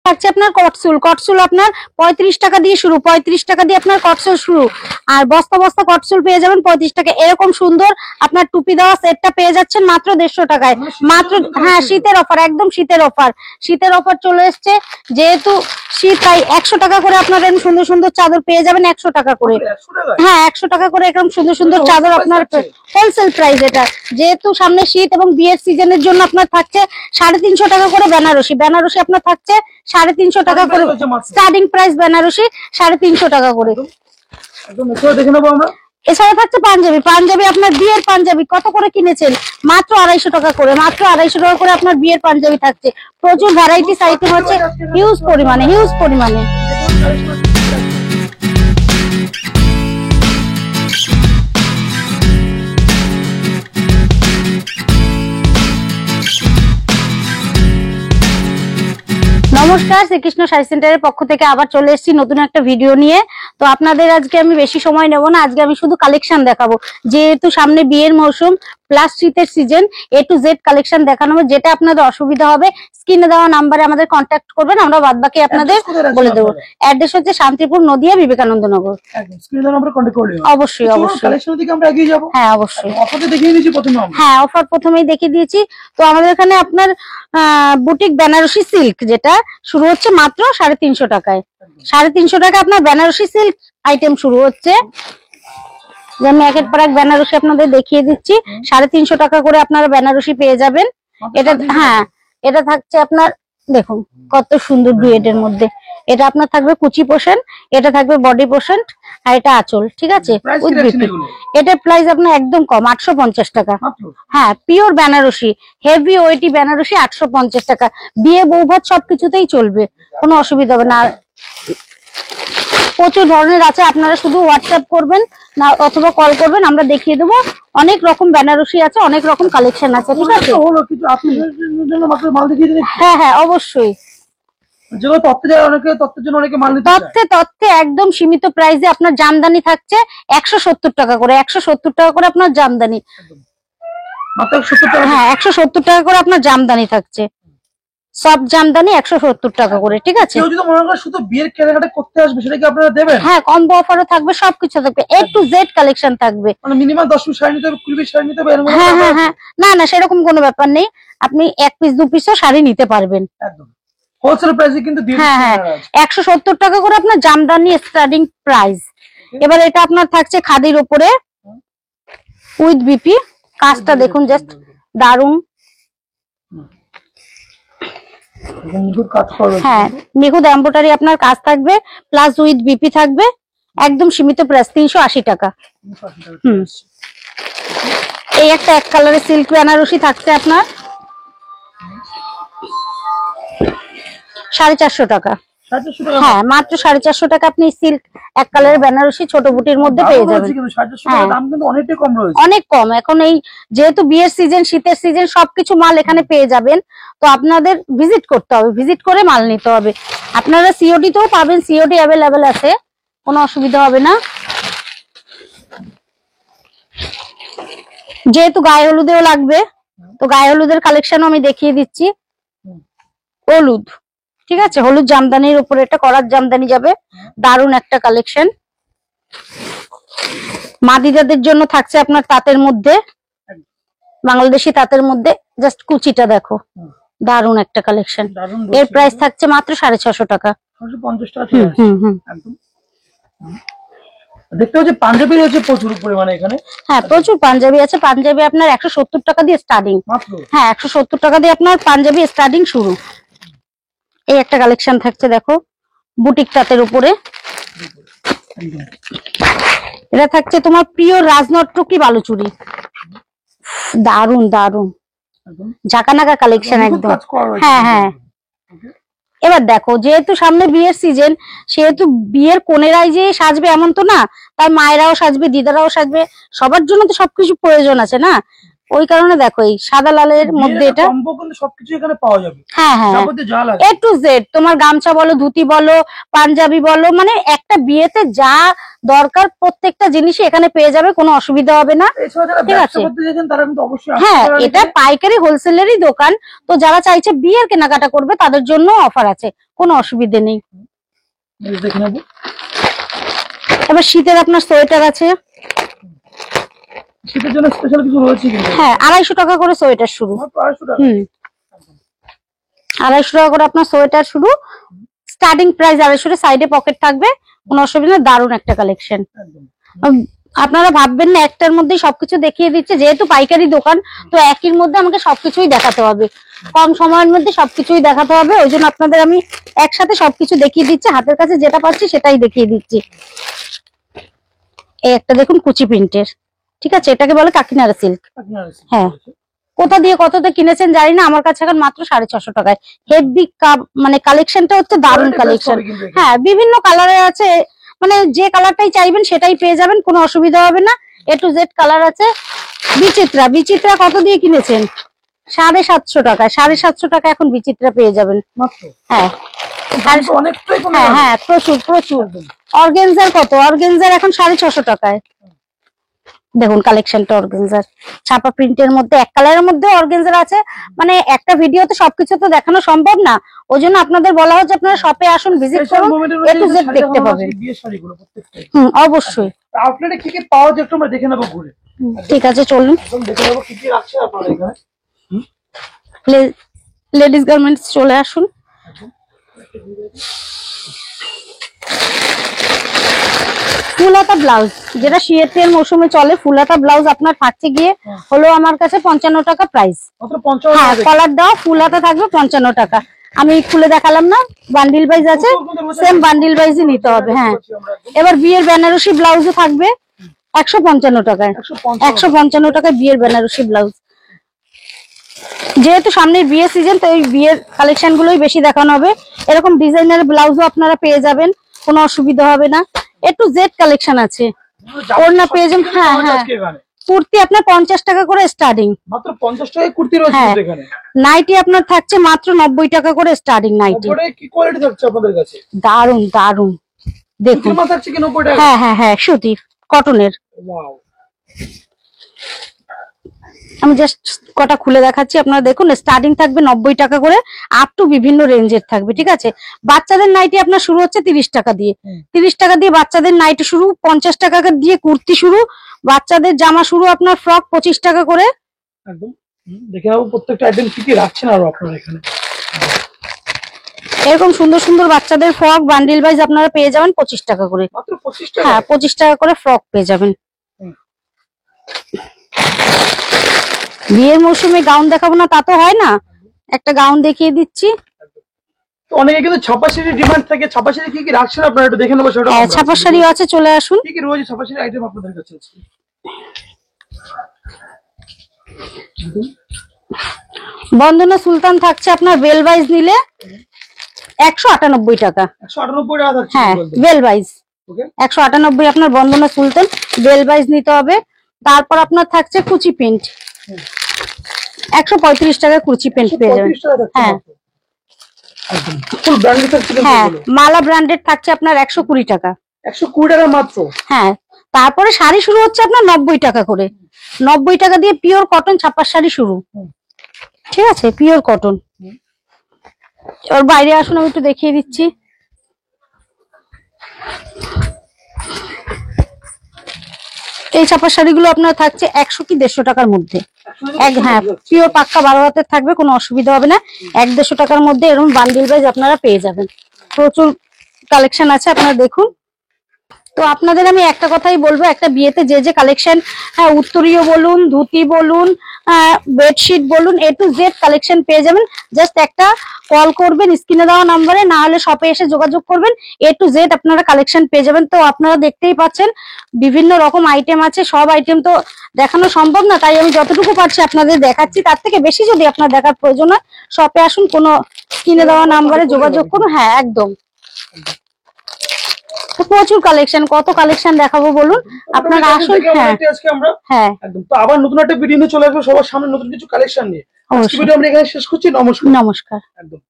থাকছে আপনার কটসুল। কটসুল আপনার 35 টাকা দিয়ে শুরু, 35 টাকা দিয়ে আপনার কটসুল শুরু। আর বস্তা বস্তা কটসুল পেয়ে যাবেন 35 টাকা। এরকম সুন্দর আপনার টুপি দেওয়া সেটটা পেয়ে যাচ্ছেন মাত্র 150 টাকায়। মাত্র, হ্যাঁ শীতের অফার, একদম শীতের অফার। শীতের অফার চলে এসছে, যেহেতু শীত তাই 100 টাকা করে আপনার এরকম সুন্দর সুন্দর চাদর পেয়ে যাবেন 100 টাকা করে। হ্যাঁ 100 টাকা করে এরকম সুন্দর সুন্দর চাদর আপনার হোলসেল প্রাইস। এটা যেহেতু সামনে শীত এবং বিয়ের সিজনের জন্য আপনার থাকছে 350 টাকা করে বেনারসি। বেনারসি আপনার থাকছে 350 টাকা করে স্টার্টিং প্রাইস। বেনারসি 350 টাকা করে। এছাড়া থাকছে পাঞ্জাবি। পাঞ্জাবি আপনার বিয়ের পাঞ্জাবি কত করে কিনেছেন? মাত্র 250 টাকা করে। মাত্র 250 টাকা করে আপনার বিয়ের পাঞ্জাবি থাকছে। প্রচুর ভ্যারাইটিস আইটেম হচ্ছে, হিউজ পরিমাণে, হিউজ পরিমাণে। নমস্কার, শ্রীকৃষ্ণ শাড়ি সেন্টারের পক্ষ থেকে আবার চলে এসেছি নতুন একটা ভিডিও নিয়ে। তো আপনাদের আজকে আমি বেশি সময় নেব না, আজকে আমি শুধু কালেকশন দেখাবো। যেহেতু সামনে বিয়ের মৌসুম প্লাস শীতের season, A to Z collection দেখানো হবে। যেটা আপনাদের অসুবিধা হবে স্ক্রিনে দেওয়া নাম্বারে আমাদের কন্ট্যাক্ট করবেন, আমরা বাদ বাকি আপনাদের বলে দেবো। অ্যাড্রেস হচ্ছে শান্তিপুর, নদিয়া, বিবেকানন্দ নগর। অবশ্যই অবশ্যই, হ্যাঁ অবশ্যই। হ্যাঁ অফার প্রথমেই দেখিয়ে দিয়েছি। তো আমাদের এখানে আপনার বুটিক বেনারসি সিল্ক যেটা শুরু হচ্ছে মাত্র 350 টাকায়। 350 টাকা আপনার বেনারসি সিল্ক আইটেম শুরু হচ্ছে। যে আমি একের পর এক বেনারসি আপনাদের দেখিয়ে দিচ্ছি। 350 টাকা করে আপনারা বেনারসি পেয়ে যাবেন। এটা হ্যাঁ, এটা থাকছে আপনার, দেখুন কত সুন্দর ডুয়েটের মধ্যে। এটা আপনার থাকবে কুচি পোর্শন, এটা থাকবে বডি পোর্শন, আর এটা আঁচল। ঠিক আছে, এটার প্রাইস আপনার একদম কম, 850 টাকা। হ্যাঁ পিওর বেনারসি, হেভি ওয়েটি বেনারসি 850 টাকা। বিয়ে বৌভাত সবকিছুতেই চলবে, কোনো অসুবিধা হবে না। প্রচুর ধরনের আছে, আপনারা শুধু হোয়াটসঅ্যাপ করবেন না অথবা কল করবেন, আমরা দেখিয়ে দেবো। অনেক রকম বেনারসি আছে, অনেক রকম কালেকশন আছে। ঠিক আছে, হ্যাঁ হ্যাঁ অবশ্যই। তথ্যে একদম সীমিত প্রাইসে আপনার জামদানি থাকছে 170 টাকা করে। 170 টাকা করে আপনার জামদানি, হ্যাঁ 170 টাকা করে আপনার জামদানি থাকছে। সব জামদানি 170 টাকা করে। ঠিক আছে, কেউ যদি মনে করে শুধু বিয়ের কেনাকাটা করতে আসবে সেটা কি আপনারা দেবেন? হ্যাঁ কম্বো অফারও থাকবে, সবকিছু থাকবে, A to Z কালেকশন থাকবে। মানে মিনিমাম 10 পিস শাড়ি নিতে হবে, 20 পিস শাড়ি নিতে হবে? হ্যাঁ হ্যাঁ হ্যাঁ, না না সেরকম কোনো ব্যাপার নেই, আপনি 1 পিস 2 পিসও শাড়ি নিতে পারবেন। একদম হোলসেল প্রাইসে কিন্তু দিয়ে দিচ্ছি। হ্যাঁ 170 টাকা করে আপনার জামদানি স্টার্টিং প্রাইস। এবার এটা আপনার থাকছে খাদির উপরে উইথ বিপি। কাজটা দেখুন জাস্ট দারুন। হ্যাঁ নিখুঁত এমব্রয়ডারি আপনার কাজ থাকবে, প্লাস উইথ বিপি থাকবে। একদম সীমিত প্রাইস 380 টাকা। এই একটা এক কালারের সিল্ক বেনারসি থাকছে আপনার 450 টাকা। হ্যাঁ মাত্র 450 টাকা আপনি সিল্ক এক কালারের বেনারসি ছোট বুটির মধ্যে পেয়ে যাবেন। অনেক কম এখন, এই যেহেতু বিয়ের সিজন, শীতের সিজন, সবকিছু মাল এখানে পেয়ে যাবেন। তো আপনাদের ভিজিট করতে হবে, ভিজিট করে মাল নিতে হবে। আপনারা সিওডি তেও পাবেন, সিওডি অ্যাভেলেবেল আছে, কোনো অসুবিধা হবে না। যেহেতু গায়ে হলুদেও লাগবে, তো গায়ে হলুদের কালেকশনও আমি দেখিয়ে দিচ্ছি। হলুদ, ঠিক আছে, হলুদ জামদানির উপরে একটা করার জামদানি যাবে, দারুন একটা কালেকশন। মাদিদাদের জন্য থাকছে আপনার তাঁতের মধ্যে, বাংলাদেশি তাঁতের মধ্যে। জাস্ট কুচিটা দেখো, দারুন একটা কালেকশন। এর প্রাইস থাকছে মাত্র 650 টাকা। দেখতে হচ্ছে পাঞ্জাবি রয়েছে প্রচুর পরিমাণে এখানে। হ্যাঁ প্রচুর পাঞ্জাবি আছে। পাঞ্জাবি আপনার 170 টাকা দিয়ে স্টার্টিং। হ্যাঁ 170 টাকা দিয়ে আপনার পাঞ্জাবি স্টার্টিং শুরু। এই একটা কালেকশন থাকছে দেখো, বুটিক তাঁতের উপরে। এটা থাকছে তোমার প্রিয় রাজনট্টকি বালুচুরি, দারুন দারুন ঝাঁকানাকা কালেকশন একদম। হ্যাঁ হ্যাঁ, এবার দেখো যেহেতু সামনে বিয়ের সিজন, সেহেতু বিয়ের কোনেরাই যে সাজবে এমন তো না, তার মায়েরাও সাজবে, দিদারাও সাজবে, সবার জন্য তো সবকিছু প্রয়োজন আছে না। ওই কারণে দেখো এই সাদা লালের মধ্যে এটা কম্বো কিন্তু সবকিছু এখানে পাওয়া যাবে। হ্যাঁ হ্যাঁ, যাবতীয় যা লাগে A to Z, তোমার গামছা বলো, ধুতি বলো, পাঞ্জাবি বলো, মানে একটা বিয়েতে যা দরকার প্রত্যেকটা জিনিসই এখানে পেয়ে যাবে, কোনো অসুবিধা হবে না। এছাড়া যারা ঠিক ব্যবসা আছে, করতে চাইছেন তারা কিন্তু অবশ্যই আসতে হ্যাঁ পারেন এটা এখানে। পাইকারি হোলসেলেরই দোকান, তো যারা চাইছে বিয়ের কেনাকাটা করবে তাদের জন্য অফার আছে, কোনো অসুবিধে নেই। এই দেখে নেবো। এবার শীতের আপনার সোয়েটার আছে, শীতের জন্য স্পেশাল কিছু রয়েছে কিন্তু। হ্যাঁ 250 টাকা করে সোয়েটার শুরু। মাত্র 250 টাকা। 250 টাকা করে আপনার সোয়েটার শুরু, স্টার্টিং প্রাইস 250, সাইডে পকেট থাকবে, কোনো অসুবিধা নেই। দারুণ একটা কালেকশন। একদম। আপনারা ভাববেন না একটার মধ্যেই সবকিছু দেখিয়ে দিচ্ছে, যেহেতু পাইকারি দোকান তো একই মধ্যে আমাকে সবকিছুই দেখাতে হবে, কম সময়ের মধ্যে সবকিছুই দেখাতে হবে, ওই জন্য আপনাদের আমি একসাথে সবকিছু দেখিয়ে দিচ্ছি, হাতের কাছে যেটা পাচ্ছি সেটাই দেখিয়ে দিচ্ছি। এই একটা দেখুন কুচি প্রিন্টের, ঠিক আছে, এটাকে বলে কাকিনাড়া সিল্ক। হ্যাঁ, কোথা দিয়ে কততে কিনেছেন জানি না, আমার কাছে এখন মাত্র 650 টাকায়। হেভি মানে কালেকশনটা হচ্ছে দারুণ কালেকশন। হ্যাঁ বিভিন্ন কালারের আছে, মানে যে কালারটাই চাইবেন সেটাই পেয়ে যাবেন, কোনো অসুবিধা হবে না। A to Z কালার আছে। বিচিত্রা, বিচিত্রা কত দিয়ে কিনেছেন? 750 টাকায়। 750 টাকা এখন বিচিত্রা পেয়ে যাবেন মাত্র। হ্যাঁ অনেকটাই কমে হ্যাঁ গেল। হ্যাঁ, প্রচুর প্রচুর। অর্গেনজার কত? অর্গেনজার এখন 650 টাকায়। দেখুন কালেকশনটা অর্গেনজার, ছাপা প্রিন্টের মধ্যে, এক কালারের মধ্যে অর্গেনজার আছে। মানে একটা ভিডিওতে সবকিছু তো দেখানো সম্ভব না, ওই জন্য আপনাদের বলা হচ্ছে আপনারা শপে আসুন, ভিজিট করুন, A to Z দেখতে পাবেন। বিয়ের শাড়িগুলো প্রত্যেকটাই। অবশ্যই। আউটলেটে কি কি পাওয়া যায় একটু আমরা দেখে নেবো ঘুরে। ঠিক আছে চলুন, একদম দেখে নেবো কি কি রাখছে আপনারা এখানে। লেডিস গার্মেন্টস চলে আসুন। ফুল হাতা ব্লাউজ, যেটা শীতের মৌসুমে চলে, ফুল হাতা ব্লাউজ আপনার থাকছে গিয়ে হলো আমার কাছে 55 টাকা প্রাইস। মাত্র 55 হ্যাঁ টাকা। কলার দাও, ফুল হাতা থাকবে 55 টাকা। আমি খুলে দেখালাম না, বান্ডিল ওয়াইজ আছে, সেম বান্ডিল ওয়াইজই নিতে হবে। হ্যাঁ, এবার বিয়ের বেনারসি ব্লাউজও থাকবে 155 টাকায়। 155 টাকায় বিয়ের বেনারসি ব্লাউজ। যেহেতু সামনের বিয়ের সিজন, তো এই বিয়ের কালেকশন গুলোই বেশি দেখানো হবে। এরকম ডিজাইনার ব্লাউজও আপনারা পেয়ে যাবেন, কোনো অসুবিধা হবে না। A to Z কালেকশন আছে, ওড়না পেয়ে যাবেন। হ্যাঁ হ্যাঁ, কুর্তি আপনার 50 টাকা করে স্টার্টিং। মাত্র 50 টাকায় কুর্তি রয়েছে হ্যাঁ, এখানে। নাইটি আপনার থাকছে মাত্র 90 টাকা করে স্টার্টিং নাইটি। ওপরে কি কোয়ালিটি থাকছে আপনাদের কাছে? দারুন দারুন, দেখুন। সুতির মাল থাকছে কি 90 টাকা? হ্যাঁ হ্যাঁ হ্যাঁ, সুতি কটনের। ওয়াও। আমি জাস্ট কটা খুলে দেখাচ্ছি, আপনারা দেখুন। স্টার্টিং থাকবে 90 টাকা করে, আপ টু বিভিন্ন রেঞ্জের থাকবে, ঠিক আছে। বাচ্চাদের নাইটি আপনার শুরু হচ্ছে 30 টাকা দিয়ে। 30 টাকা দিয়ে বাচ্চাদের নাইটি শুরু, 50 টাকা দিয়ে কুর্তি শুরু, বাচ্চাদের জামা শুরু আপনার ফ্রক 25 টাকা করে। একদম দেখে নাও প্রত্যেকটা আইটেম কি কি রাখছেন আরো আপনারা এখানে। এরকম সুন্দর সুন্দর বাচ্চাদের ফ্রক বান্ডিল ওয়াইজ আপনারা পেয়ে যাবেন 25 টাকা করে। মাত্র 25 টাকা? হ্যাঁ 25 টাকা করে ফ্রক পেয়ে যাবেন। বিয়ের মৌসুমে গাউন দেখাবো না তা তো হয় না, একটা গাউন দেখিয়ে দিচ্ছি। অনেকে কিন্তু ছাপা শাড়ির ডিমান্ড থাকে, ছাপা শাড়ি কি কি রাখছেন আপনারা একটু দেখে নেবো সেটা। হ্যাঁ ছাপা শাড়ি আছে, চলে আসুন। কি কি রয়েছে ছাপা শাড়ির আইটেম আপনাদের কাছে আছে? বন্দনা সুলতান থাকছে আপনার বেল ওয়াইজ নিলে 198 টাকা। 198 টাকা থাকছে। হ্যাঁ বেল ওয়াইজ 198 আপনার বন্দনা সুলতান, বেল ওয়াইজ নিতে হবে। তারপর আপনার থাকছে কুচি প্রিন্ট, 135 টাকা কুচি প্রিন্ট পেয়ে যাবেন। হ্যাঁ ফুল ব্র্যান্ডেড থাকছে হ্যাঁ, কিন্তু মালা ব্র্যান্ডেড থাকছে আপনার 120 টাকা। 120 টাকা মাত্র। হ্যাঁ, তারপরে শাড়ি শুরু হচ্ছে আপনার 90 টাকা করে। 90 টাকা দিয়ে পিওর কটন ছাপার শাড়ি শুরু, ঠিক আছে, পিওর কটন। ওর বাইরে আসুন, আমি একটু দেখিয়ে দিচ্ছি। এই ছাপার শাড়িগুলো আপনার থাকছে 100 কি 150 টাকার মধ্যে। হ্যাঁ পিওর পাক্কা 12 হাতের থাকবে, কোনো অসুবিধা হবে না। 150 টাকার মধ্যে এরকম বান্ডিল ওয়াইজ আপনারা পেয়ে যাবেন। প্রচুর কালেকশন আছে, আপনারা দেখুন। তো আপনাদের আমি একটা কথাই বলবো, একটা বিয়েতে যে যে কালেকশন, হ্যাঁ উত্তরীয় বলুন, ধুতি বলুন, বেডশিট বলুন, A to Z কালেকশন পেয়ে যাবেন। জাস্ট একটা কল করবেন স্ক্রিনে দেওয়া নাম্বারে, না হলে শপে এসে যোগাযোগ করবেন, A to Z আপনারা কালেকশন পেয়ে যাবেন। তো আপনারা দেখতেই পাচ্ছেন বিভিন্ন রকম আইটেম আছে, সব আইটেম তো দেখানো সম্ভব না, তাই আমি যতটুকু পারছি আপনাদের দেখাচ্ছি। তার থেকে বেশি যদি আপনার দেখার প্রয়োজন হয় শপে আসুন, কোনো স্ক্রিনে দেওয়া নাম্বারে যোগাযোগ করুন। হ্যাঁ একদম। তো প্রচুর কালেকশন, কত কালেকশন দেখাবো বলুন, আপনারা আসুন। হ্যাঁ আজকে আমরা হ্যাঁ একদম তো আবার নতুন একটা ভিডিও নিয়ে চলে আসবো সবার সামনে নতুন কিছু কালেকশন নিয়ে। আজকে অবশ্যই। ভিডিও আমরা এখানে শেষ করছি। নমস্কার। নমস্কার। একদম।